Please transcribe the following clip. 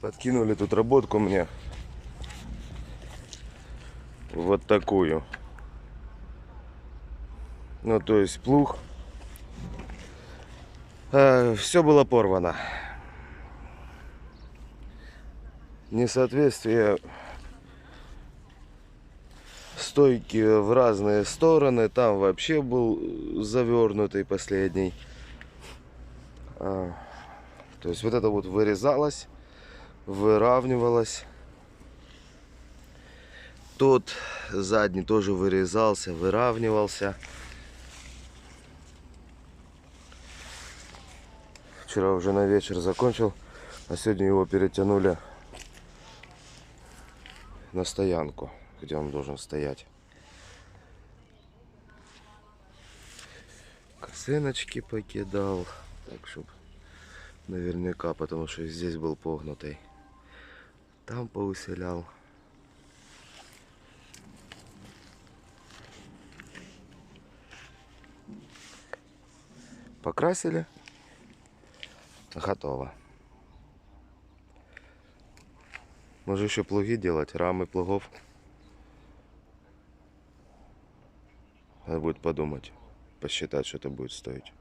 Подкинули тут работку мне. Вот такую. Ну, то есть плуг. Все было порвано. Несоответствие стойки в разные стороны. Там вообще был завернутый последний. То есть вот это вот вырезалось, выравнивалось. Тот задний тоже вырезался, выравнивался. Вчера уже на вечер закончил, а сегодня его перетянули на стоянку, где он должен стоять. Косыночки покидал, так чтобы наверняка, потому что здесь был погнутый. Там поуселял. Покрасили. Готово. Можно еще плуги делать, рамы плугов. Надо будет подумать, посчитать, что это будет стоить.